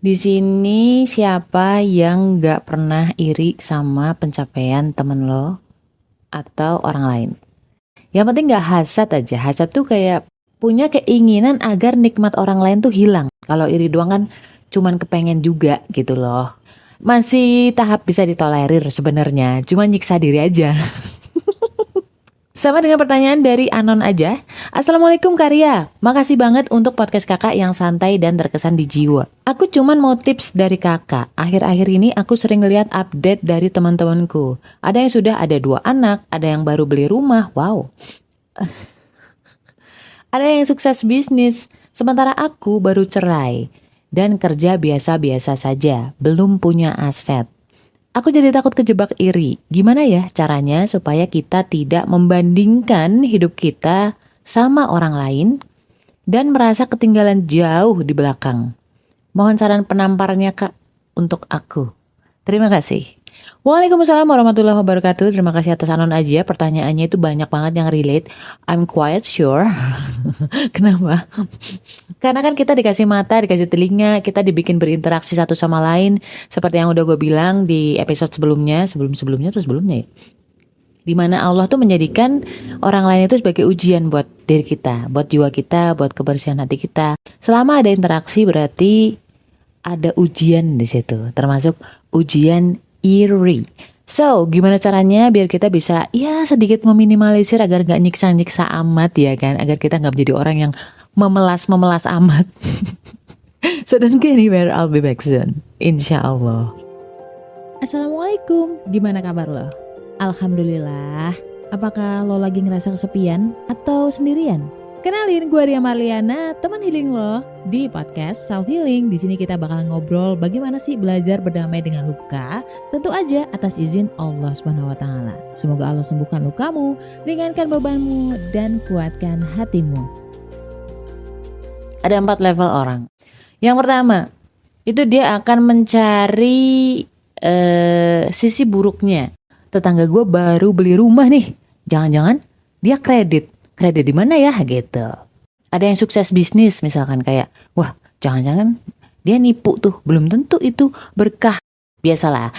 Di sini siapa yang gak pernah iri sama pencapaian temen lo atau orang lain? Yang penting gak hasad aja. Hasad tuh kayak punya keinginan agar nikmat orang lain tuh hilang. Kalau iri doang kan cuman kepengen juga gitu loh. Masih tahap bisa ditolerir sebenarnya, cuma nyiksa diri aja. Sama dengan pertanyaan dari Anon aja. Assalamualaikum Karya, makasih banget untuk podcast kakak yang santai dan terkesan di jiwa. Aku cuman mau tips dari kakak. Akhir-akhir ini aku sering lihat update dari teman-temanku. Ada yang sudah ada 2 anak, ada yang baru beli rumah, wow. Ada yang sukses bisnis, sementara aku baru cerai dan kerja biasa-biasa saja, belum punya aset. Aku jadi takut kejebak iri. Gimana ya caranya supaya kita tidak membandingkan hidup kita sama orang lain dan merasa ketinggalan jauh di belakang? Mohon saran penamparnya Kak untuk aku. Terima kasih. Waalaikumsalam warahmatullahi wabarakatuh. Terima kasih atas Anon aja. Pertanyaannya itu banyak banget yang relate. I'm quite sure. Kenapa? Karena kan kita dikasih mata, dikasih telinga, kita dibikin berinteraksi satu sama lain. Seperti yang udah gue bilang di episode sebelumnya ya. Dimana Allah tuh menjadikan orang lain itu sebagai ujian buat diri kita, buat jiwa kita, buat kebersihan hati kita. Selama ada interaksi berarti ada ujian di situ, termasuk ujian iri. So, gimana caranya biar kita bisa ya sedikit meminimalisir agar gak nyiksa-nyiksa amat ya kan, agar kita gak menjadi orang yang memelas amat. So don't go anywhere, I'll be back soon, insya Allah. Assalamualaikum, gimana kabar lo? Alhamdulillah. Apakah lo lagi ngerasa kesepian atau sendirian? Kenalin, gue Ria Marliana, teman healing lo di podcast Self Healing. Di sini kita bakal ngobrol bagaimana sih belajar berdamai dengan luka, tentu aja atas izin Allah Subhanahu wa taala. Semoga Allah sembuhkan lukamu, ringankan bebanmu dan kuatkan hatimu. Ada 4 level orang. Yang pertama, itu dia akan mencari sisi buruknya. Tetangga gue baru beli rumah nih, jangan-jangan dia kredit di mana ya gitu. Ada yang sukses bisnis misalkan kayak, wah jangan-jangan dia nipu tuh, belum tentu itu berkah. Biasalah,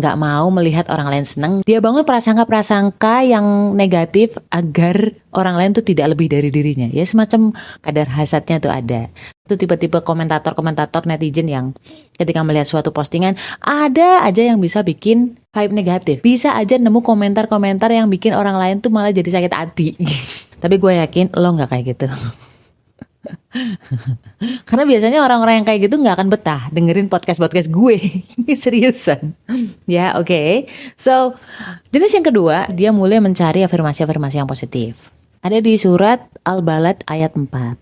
nggak mau melihat orang lain senang. Dia bangun prasangka-prasangka yang negatif agar orang lain tuh tidak lebih dari dirinya. Ya semacam kadar hasadnya tuh ada. Itu tipe-tipe komentator netizen yang ketika melihat suatu postingan, ada aja yang bisa bikin vibe negatif. Bisa aja nemu komentar-komentar yang bikin orang lain tuh malah jadi sakit hati. Tapi gue yakin lo nggak kayak gitu. Karena biasanya orang-orang yang kayak gitu gak akan betah dengerin podcast gue. Seriusan. Ya oke. So jenis yang kedua, dia mulai mencari afirmasi-afirmasi yang positif. Ada di surat Al-Balad ayat 4.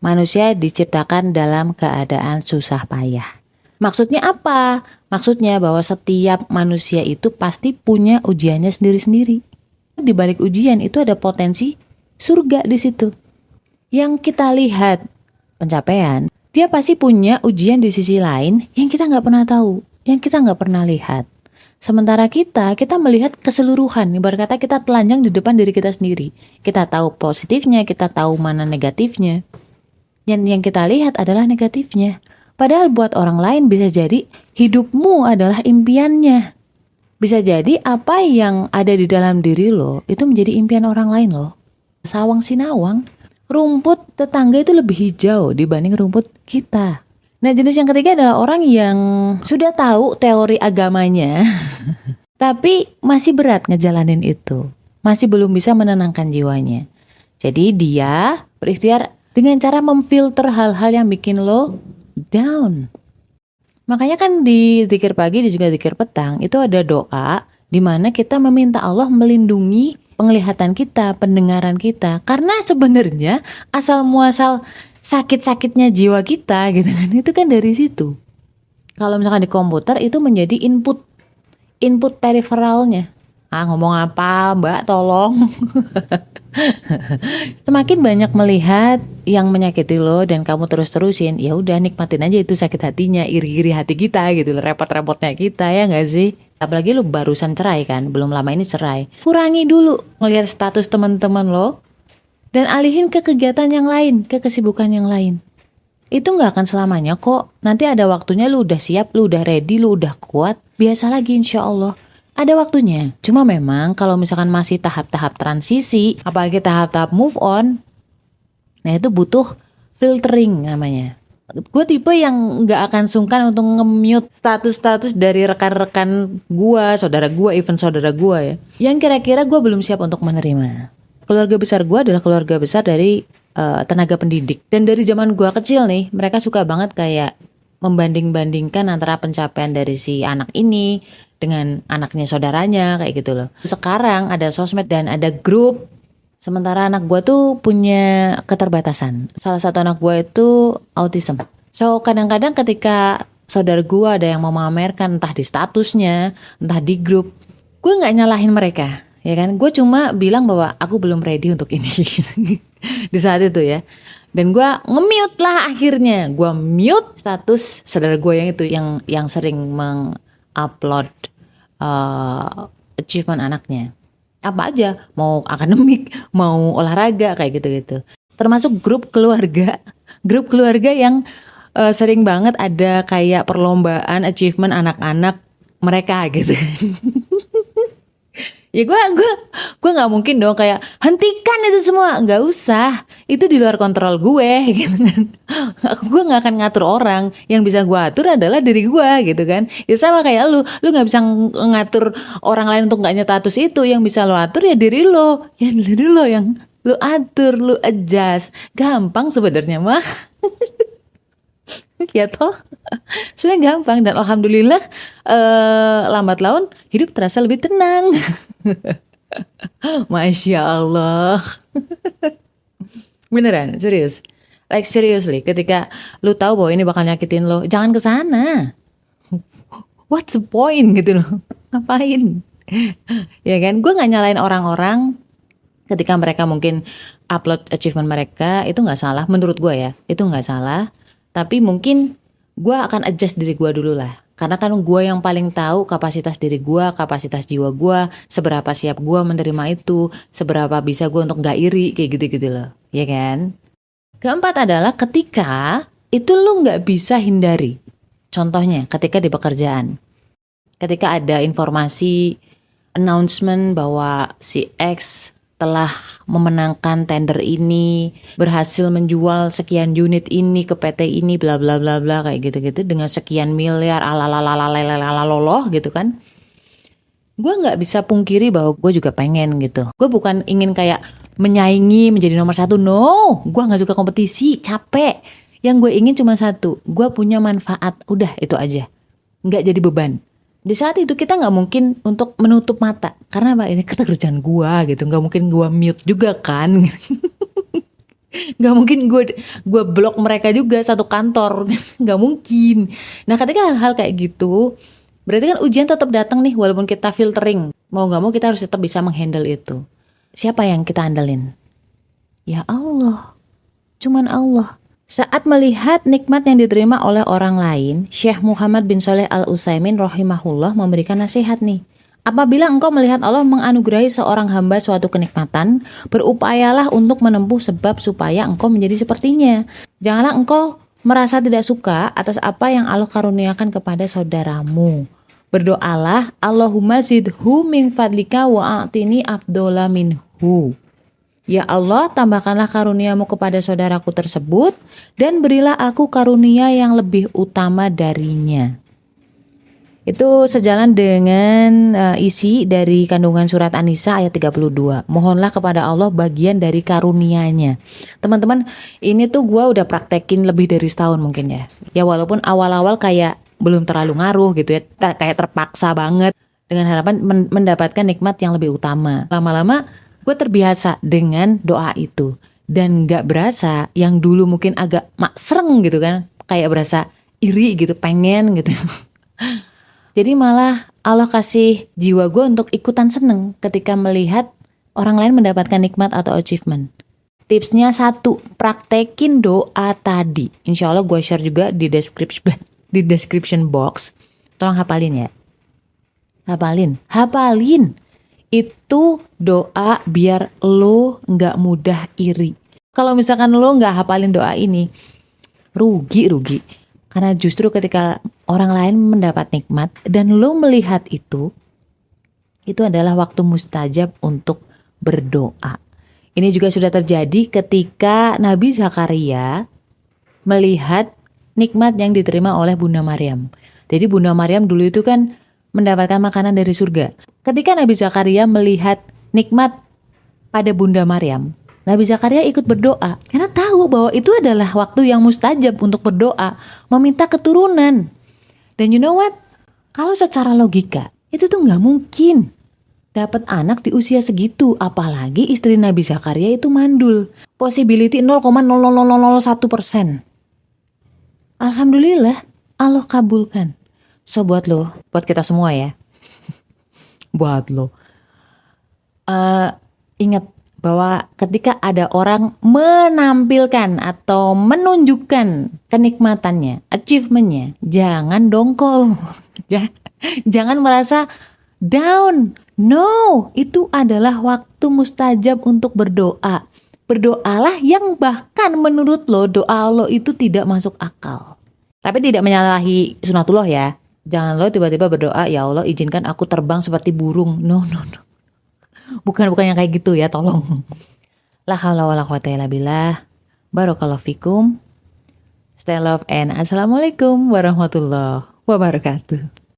Manusia diciptakan dalam keadaan susah payah. Maksudnya apa? Maksudnya bahwa setiap manusia itu pasti punya ujiannya sendiri-sendiri. Di balik ujian itu ada potensi surga di situ. Yang kita lihat pencapaian, dia pasti punya ujian di sisi lain yang kita nggak pernah tahu, yang kita nggak pernah lihat. Sementara kita melihat keseluruhan, ibarat kata kita telanjang di depan diri kita sendiri. Kita tahu positifnya, kita tahu mana negatifnya. Yang kita lihat adalah negatifnya. Padahal buat orang lain bisa jadi hidupmu adalah impiannya. Bisa jadi apa yang ada di dalam diri lo itu menjadi impian orang lain lo. Sawang sinawang. Rumput tetangga itu lebih hijau dibanding rumput kita. Nah jenis yang ketiga adalah orang yang sudah tahu teori agamanya tapi masih berat ngejalanin itu. Masih belum bisa menenangkan jiwanya. Jadi dia berikhtiar dengan cara memfilter hal-hal yang bikin lo down. Makanya kan di zikir pagi dan juga zikir petang itu ada doa di mana kita meminta Allah melindungi penglihatan kita, pendengaran kita. Karena sebenarnya asal muasal sakit-sakitnya jiwa kita gitu kan, itu kan dari situ. Kalau misalkan di komputer itu menjadi input periferalnya. Ngomong apa Mbak, tolong. Semakin banyak melihat yang menyakiti lo dan kamu terus-terusin, ya udah nikmatin aja itu sakit hatinya, iri-iri hati kita gitu, repot-repotnya kita, ya nggak sih? Apalagi lo barusan cerai kan, belum lama ini cerai. Kurangi dulu ngelihat status teman-teman lo dan alihin ke kegiatan yang lain, ke kesibukan yang lain. Itu nggak akan selamanya kok. Nanti ada waktunya lu udah siap, lu udah ready, lu udah kuat. Biasa lagi insya Allah. Ada waktunya. Cuma memang kalau misalkan masih tahap-tahap transisi, apalagi tahap-tahap move on, nah itu butuh filtering namanya. Gue tipe yang nggak akan sungkan untuk nge-mute status-status dari rekan-rekan gue, saudara gue, even saudara gue ya. Yang kira-kira gue belum siap untuk menerima. Keluarga besar gue adalah keluarga besar dari tenaga pendidik. Dan dari zaman gue kecil nih, mereka suka banget kayak membanding-bandingkan antara pencapaian dari si anak ini dengan anaknya saudaranya kayak gitu loh. Sekarang ada sosmed dan ada grup. Sementara anak gue tuh punya keterbatasan. Salah satu anak gue itu autism. So kadang-kadang ketika saudara gue ada yang mau memamerkan entah di statusnya, entah di grup, gue nggak nyalahin mereka, ya kan? Gue cuma bilang bahwa aku belum ready untuk ini di saat itu ya. Dan gue nge-mute lah akhirnya. Gue mute status saudara gue yang itu yang sering mengupload achievement anaknya. Apa aja, mau akademik, mau olahraga kayak gitu-gitu. Termasuk grup keluarga yang sering banget ada kayak perlombaan achievement anak-anak mereka gitu. Ya gue nggak mungkin dong kayak hentikan itu semua, nggak usah, itu di luar kontrol gue gitu kan. Gue nggak akan ngatur orang, yang bisa gue atur adalah diri gue gitu kan. Ya sama kayak lu nggak bisa ngatur orang lain untuk nggak nyetatus itu, yang bisa lo atur ya diri lo yang lu atur, lu adjust, gampang sebenarnya mah. Ya toh sebenarnya gampang, dan alhamdulillah lambat laun hidup terasa lebih tenang. Masya Allah. Beneran, serius. Like seriously, ketika lu tahu bahwa ini bakal nyakitin lo, jangan ke sana. What's the point gitu loh? Ngapain? Ya kan, gue nggak nyalain orang-orang ketika mereka mungkin upload achievement mereka, itu nggak salah menurut gue ya, itu nggak salah. Tapi mungkin gue akan adjust diri gue dulu lah. Karena kan gue yang paling tahu kapasitas diri gue, kapasitas jiwa gue, seberapa siap gue menerima itu, seberapa bisa gue untuk gak iri, kayak gitu-gitu loh, ya kan? Keempat adalah ketika itu lu gak bisa hindari. Contohnya ketika di pekerjaan. Ketika ada informasi, announcement bahwa si X telah memenangkan tender ini, berhasil menjual sekian unit ini ke PT ini, bla bla bla bla kayak gitu-gitu dengan sekian miliar, alalalalalalalalalaloh gitu kan. Gue nggak bisa pungkiri bahwa gue juga pengen gitu. Gue bukan ingin kayak menyaingi menjadi nomor satu, no. Gue nggak suka kompetisi, capek. Yang gue ingin cuma satu, gue punya manfaat, udah itu aja. Nggak jadi beban. Di saat itu kita nggak mungkin untuk menutup mata, karena apa, ini kerjaan gua gitu, nggak mungkin gua mute juga kan, nggak mungkin gua blok mereka juga satu kantor, nggak mungkin. Nah ketika hal-hal kayak gitu, berarti kan ujian tetap datang nih, walaupun kita filtering, mau nggak mau kita harus tetap bisa menghandle itu. Siapa yang kita andelin? Ya Allah, cuman Allah. Saat melihat nikmat yang diterima oleh orang lain, Syekh Muhammad bin Shalih Al-Utsaimin rahimahullah memberikan nasihat nih. Apabila engkau melihat Allah menganugerahi seorang hamba suatu kenikmatan, berupayalah untuk menempuh sebab supaya engkau menjadi sepertinya. Janganlah engkau merasa tidak suka atas apa yang Allah karuniakan kepada saudaramu. Berdoalah, Allahumma zidhu min fadlika wa a'tini afdola minhu. Ya Allah, tambahkanlah karuniamu kepada saudaraku tersebut, dan berilah aku karunia yang lebih utama darinya. Itu sejalan dengan isi dari kandungan surat An-Nisa ayat 32. Mohonlah kepada Allah bagian dari karunia-Nya. Teman-teman, ini tuh gue udah praktekin lebih dari setahun mungkin ya. Ya walaupun awal-awal kayak belum terlalu ngaruh gitu ya, kayak terpaksa banget dengan harapan mendapatkan nikmat yang lebih utama. Lama-lama gue terbiasa dengan doa itu, dan gak berasa yang dulu mungkin agak sereng gitu kan, kayak berasa iri gitu, pengen gitu. Jadi malah Allah kasih jiwa gue untuk ikutan seneng ketika melihat orang lain mendapatkan nikmat atau achievement. Tipsnya satu, praktekin doa tadi. Insya Allah gue share juga di description box. Tolong hafalin ya. Hafalin. Itu doa biar lo gak mudah iri. Kalau misalkan lo gak hafalin doa ini, rugi. Karena justru ketika orang lain mendapat nikmat dan lo melihat itu adalah waktu mustajab untuk berdoa. Ini juga sudah terjadi ketika Nabi Zakaria melihat nikmat yang diterima oleh Bunda Maryam. Jadi Bunda Maryam dulu itu kan mendapatkan makanan dari surga. Ketika Nabi Zakaria melihat nikmat pada Bunda Maryam, Nabi Zakaria ikut berdoa karena tahu bahwa itu adalah waktu yang mustajab untuk berdoa, meminta keturunan. Dan you know what? Kalau secara logika itu tuh nggak mungkin dapat anak di usia segitu, apalagi istri Nabi Zakaria itu mandul. Possibility 0,00001%. Alhamdulillah, Allah kabulkan. So buat kita semua ya. Buat lo. Ingat bahwa ketika ada orang menampilkan atau menunjukkan kenikmatannya, achievementnya, jangan dongkol. Ya. Jangan merasa down. No, itu adalah waktu mustajab untuk berdoa. Berdoalah yang bahkan menurut lo doa lo itu tidak masuk akal. Tapi tidak menyalahi sunatullah ya. Jangan lo tiba-tiba berdoa, ya Allah izinkan aku terbang seperti burung. No. Bukan yang kayak gitu ya, tolong. La haula wala quwata illa billah. Barakallahu fikum. Stay love and assalamualaikum warahmatullahi wabarakatuh.